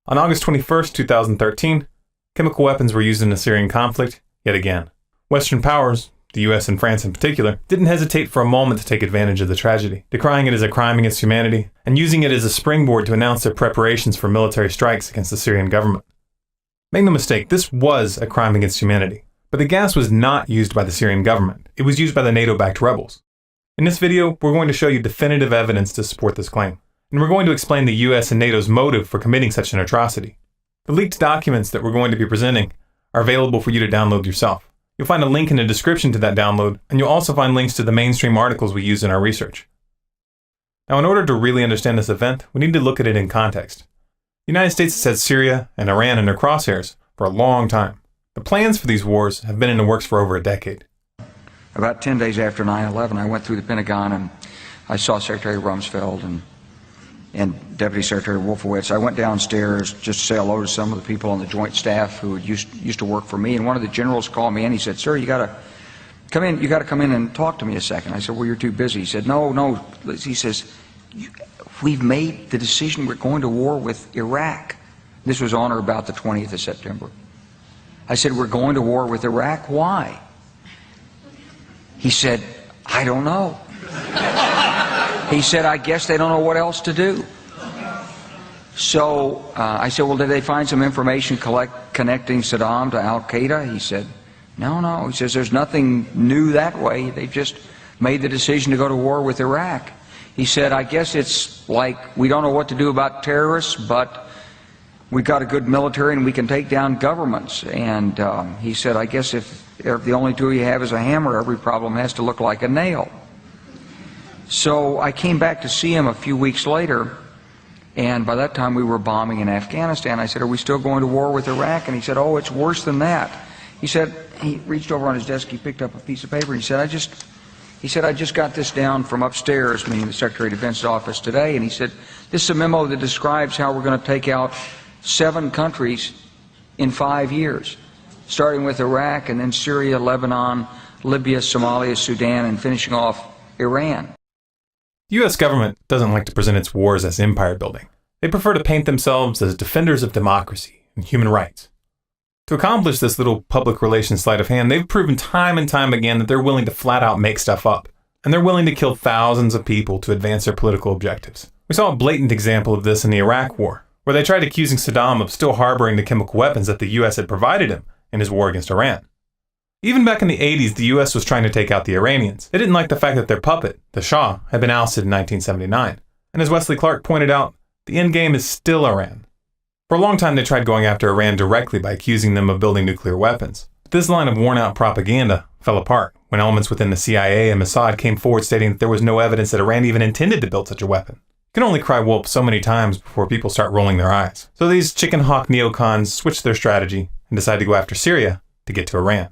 On August 21, 2013, chemical weapons were used in the Syrian conflict yet again. Western powers, the US and France in particular, didn't hesitate for a moment to take advantage of the tragedy, decrying it as a crime against humanity and using it as a springboard to announce their preparations for military strikes against the Syrian government. Make no mistake, this was a crime against humanity, but the gas was not used by the Syrian government. It was used by the NATO-backed rebels. In this video, we're going to show you definitive evidence to support this claim, and we're going to explain the US and NATO's motive for committing such an atrocity. The leaked documents that we're going to be presenting are available for you to download yourself. You'll find a link in the description to that download, and you'll also find links to the mainstream articles we use in our research. Now, in order to really understand this event, we need to look at it in context. The United States has had Syria and Iran in their crosshairs for a long time. The plans for these wars have been in the works for over a decade. About 10 days after 9/11, I went through the Pentagon and I saw Secretary Rumsfeld and Deputy Secretary Wolfowitz. I went downstairs just to say hello to some of the people on the Joint Staff who used to work for me, and one of the generals called me and he said, "Sir, you got to come in. You got to come in and talk to me a second." I said, "Well, you're too busy." He said, "No." He says, "We've made the decision. We're going to war with Iraq." This was on or about the 20th of September. I said, "We're going to war with Iraq. Why?" He said, "I don't know." He said, "I guess they don't know what else to do." So I said, "Well, did they find some information connecting Saddam to Al-Qaeda?" He said, No. He says, "There's nothing new that way. They just made the decision to go to war with Iraq." He said, "I guess it's like we don't know what to do about terrorists, but we've got a good military and we can take down governments." And he said, "I guess if the only tool you have is a hammer, every problem has to look like a nail." So I came back to see him a few weeks later, and by that time we were bombing in Afghanistan. I said, "Are we still going to war with Iraq?" And he said, "Oh, it's worse than that." He said, he reached over on his desk, he picked up a piece of paper, and he said, I just got this down from upstairs," meaning the Secretary of Defense's office today, and he said, "This is a memo that describes how we're going to take out 7 countries in 5 years, starting with Iraq and then Syria, Lebanon, Libya, Somalia, Sudan, and finishing off Iran." The US government doesn't like to present its wars as empire building. They prefer to paint themselves as defenders of democracy and human rights. To accomplish this little public relations sleight of hand, they've proven time and time again that they're willing to flat out make stuff up, and they're willing to kill thousands of people to advance their political objectives. We saw a blatant example of this in the Iraq War, where they tried accusing Saddam of still harboring the chemical weapons that the US had provided him in his war against Iran. Even back in the 80s, the US was trying to take out the Iranians. They didn't like the fact that their puppet, the Shah, had been ousted in 1979. And as Wesley Clark pointed out, the end game is still Iran. For a long time, they tried going after Iran directly by accusing them of building nuclear weapons. But this line of worn-out propaganda fell apart when elements within the CIA and Assad came forward stating that there was no evidence that Iran even intended to build such a weapon. You can only cry wolf so many times before people start rolling their eyes. So these chicken hawk neocons switched their strategy and decided to go after Syria to get to Iran.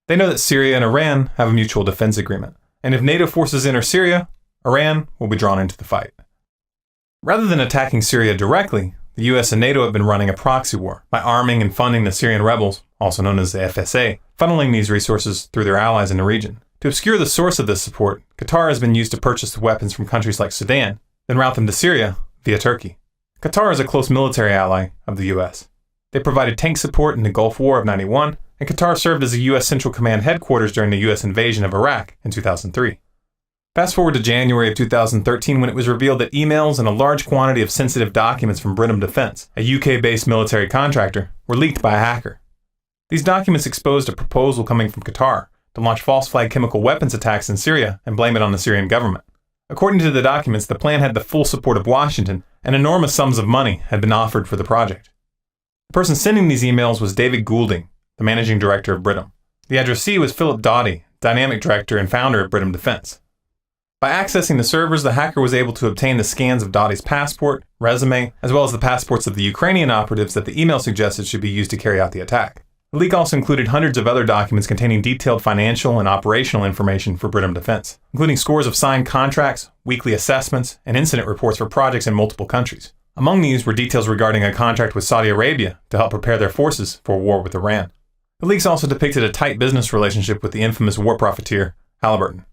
They know that Syria and Iran have a mutual defense agreement, and if NATO forces enter Syria, Iran will be drawn into the fight. Rather than attacking Syria directly, the US and NATO have been running a proxy war by arming and funding the Syrian rebels, also known as the FSA, funneling these resources through their allies in the region. To obscure the source of this support, Qatar has been used to purchase the weapons from countries like Sudan, then route them to Syria via Turkey. Qatar is a close military ally of the US. They provided tank support in the Gulf War of '91, and Qatar served as a U.S. Central Command headquarters during the U.S. invasion of Iraq in 2003. Fast forward to January of 2013 when it was revealed that emails and a large quantity of sensitive documents from Brenham Defense, a UK-based military contractor, were leaked by a hacker. These documents exposed a proposal coming from Qatar to launch false flag chemical weapons attacks in Syria and blame it on the Syrian government. According to the documents, the plan had the full support of Washington, and enormous sums of money had been offered for the project. The person sending these emails was David Goulding, the managing director of Brenham. The addressee was Philip Doughty, dynamic director and founder of Brenham Defense. By accessing the servers, the hacker was able to obtain the scans of Doughty's passport, resume, as well as the passports of the Ukrainian operatives that the email suggested should be used to carry out the attack. The leak also included hundreds of other documents containing detailed financial and operational information for Brenham Defense, including scores of signed contracts, weekly assessments, and incident reports for projects in multiple countries. Among these were details regarding a contract with Saudi Arabia to help prepare their forces for a war with Iran. The leaks also depicted a tight business relationship with the infamous war profiteer, Halliburton.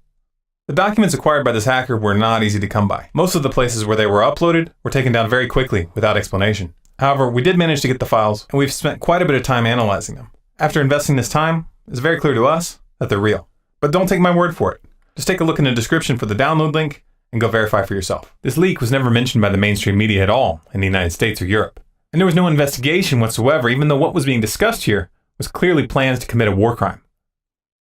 The documents acquired by this hacker were not easy to come by. Most of the places where they were uploaded were taken down very quickly without explanation. However, we did manage to get the files, and we've spent quite a bit of time analyzing them. After investing this time, it's very clear to us that they're real. But don't take my word for it. Just take a look in the description for the download link and go verify for yourself. This leak was never mentioned by the mainstream media at all in the United States or Europe. And there was no investigation whatsoever, even though what was being discussed here was clearly plans to commit a war crime.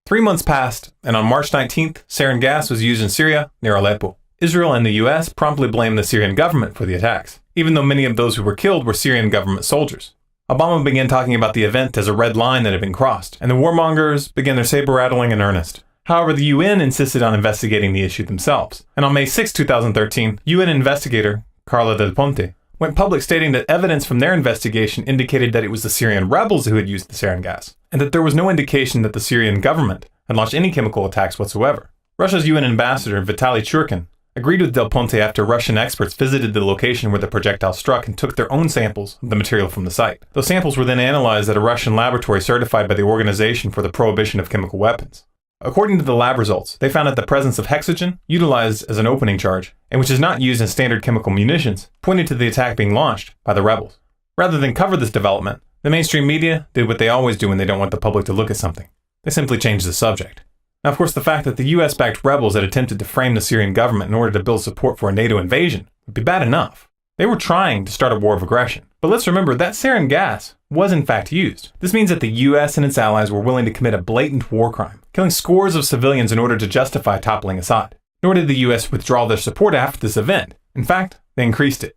3 months passed, and on March 19th, sarin gas was used in Syria near Aleppo. Israel and the US promptly blamed the Syrian government for the attacks, even though many of those who were killed were Syrian government soldiers. Obama began talking about the event as a red line that had been crossed, and the warmongers began their saber-rattling in earnest. However, the UN insisted on investigating the issue themselves, and on May 6, 2013, UN investigator Carla Del Ponte went public stating that evidence from their investigation indicated that it was the Syrian rebels who had used the sarin gas, and that there was no indication that the Syrian government had launched any chemical attacks whatsoever. Russia's UN ambassador Vitaly Churkin agreed with Del Ponte after Russian experts visited the location where the projectile struck and took their own samples of the material from the site. Those samples were then analyzed at a Russian laboratory certified by the Organization for the Prohibition of Chemical Weapons. According to the lab results, they found that the presence of hexogen, utilized as an opening charge, and which is not used in standard chemical munitions, pointed to the attack being launched by the rebels. Rather than cover this development, the mainstream media did what they always do when they don't want the public to look at something. They simply changed the subject. Now, of course, the fact that the US-backed rebels had attempted to frame the Syrian government in order to build support for a NATO invasion would be bad enough. They were trying to start a war of aggression. But let's remember that sarin gas was in fact used. This means that the US and its allies were willing to commit a blatant war crime, killing scores of civilians in order to justify toppling Assad. Nor did the US withdraw their support after this event. In fact, they increased it.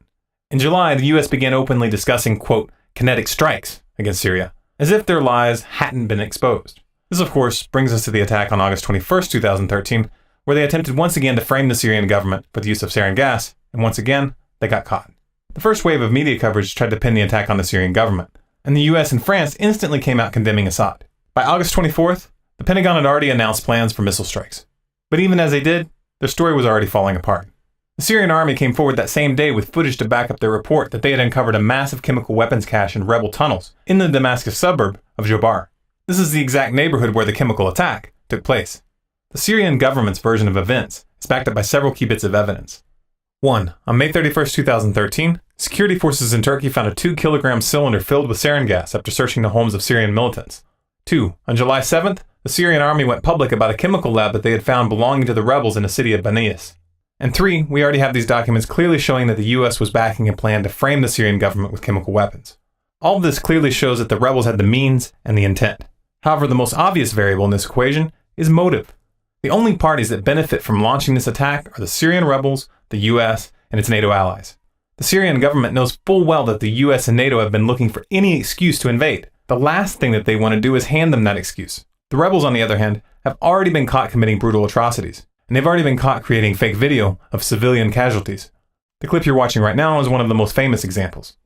In July, the US began openly discussing, quote, kinetic strikes against Syria, as if their lies hadn't been exposed. This, of course, brings us to the attack on August 21st, 2013, where they attempted once again to frame the Syrian government for the use of sarin gas, and once again, they got caught. The first wave of media coverage tried to pin the attack on the Syrian government, and the US and France instantly came out condemning Assad. By August 24th, the Pentagon had already announced plans for missile strikes. But even as they did, their story was already falling apart. The Syrian army came forward that same day with footage to back up their report that they had uncovered a massive chemical weapons cache in rebel tunnels in the Damascus suburb of Jobar. This is the exact neighborhood where the chemical attack took place. The Syrian government's version of events is backed up by several key bits of evidence. 1. On May 31st, 2013, security forces in Turkey found a 2-kilogram cylinder filled with sarin gas after searching the homes of Syrian militants. 2. On July 7th, the Syrian army went public about a chemical lab that they had found belonging to the rebels in the city of Banias. And 3. We already have these documents clearly showing that the US was backing a plan to frame the Syrian government with chemical weapons. All of this clearly shows that the rebels had the means and the intent. However, the most obvious variable in this equation is motive. The only parties that benefit from launching this attack are the Syrian rebels, the US, and its NATO allies. The Syrian government knows full well that the US and NATO have been looking for any excuse to invade. The last thing that they want to do is hand them that excuse. The rebels, on the other hand, have already been caught committing brutal atrocities, and they've already been caught creating fake video of civilian casualties. The clip you're watching right now is one of the most famous examples.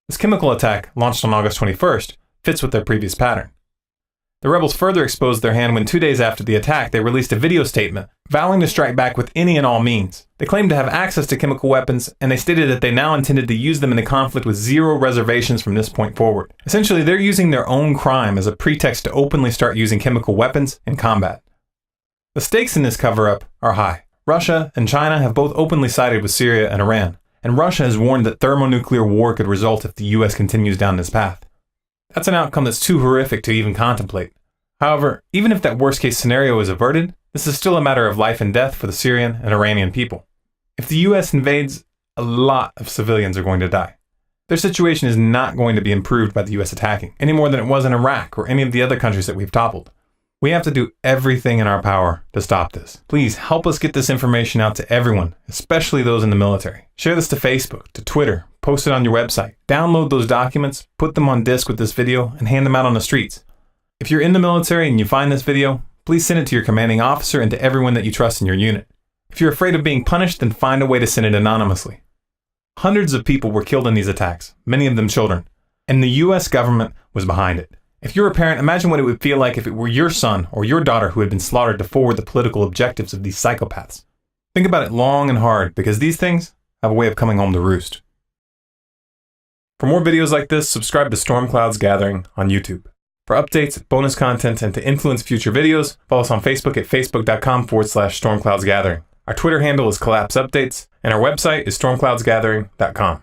This chemical attack, launched on August 21st, fits with their previous pattern. The rebels further exposed their hand when 2 days after the attack they released a video statement vowing to strike back with any and all means. They claimed to have access to chemical weapons, and they stated that they now intended to use them in the conflict with zero reservations from this point forward. Essentially, they're using their own crime as a pretext to openly start using chemical weapons in combat. The stakes in this cover-up are high. Russia and China have both openly sided with Syria and Iran, and Russia has warned that thermonuclear war could result if the US continues down this path. That's an outcome that's too horrific to even contemplate. However, even if that worst-case scenario is averted, this is still a matter of life and death for the Syrian and Iranian people. If the US invades, a lot of civilians are going to die. Their situation is not going to be improved by the US attacking, any more than it was in Iraq or any of the other countries that we've toppled. We have to do everything in our power to stop this. Please help us get this information out to everyone, especially those in the military. Share this to Facebook, to Twitter, post it on your website. Download those documents, put them on disk with this video, and hand them out on the streets. If you're in the military and you find this video, please send it to your commanding officer and to everyone that you trust in your unit. If you're afraid of being punished, then find a way to send it anonymously. Hundreds of people were killed in these attacks, many of them children, and the US government was behind it. If you're a parent, imagine what it would feel like if it were your son or your daughter who had been slaughtered to forward the political objectives of these psychopaths. Think about it long and hard, because these things have a way of coming home to roost. For more videos like this, subscribe to Stormcloud's Gathering on YouTube. For updates, bonus content, and to influence future videos, follow us on Facebook at facebook.com/StormcloudsGathering. Our Twitter handle is Collapse Updates, and our website is stormcloudsgathering.com.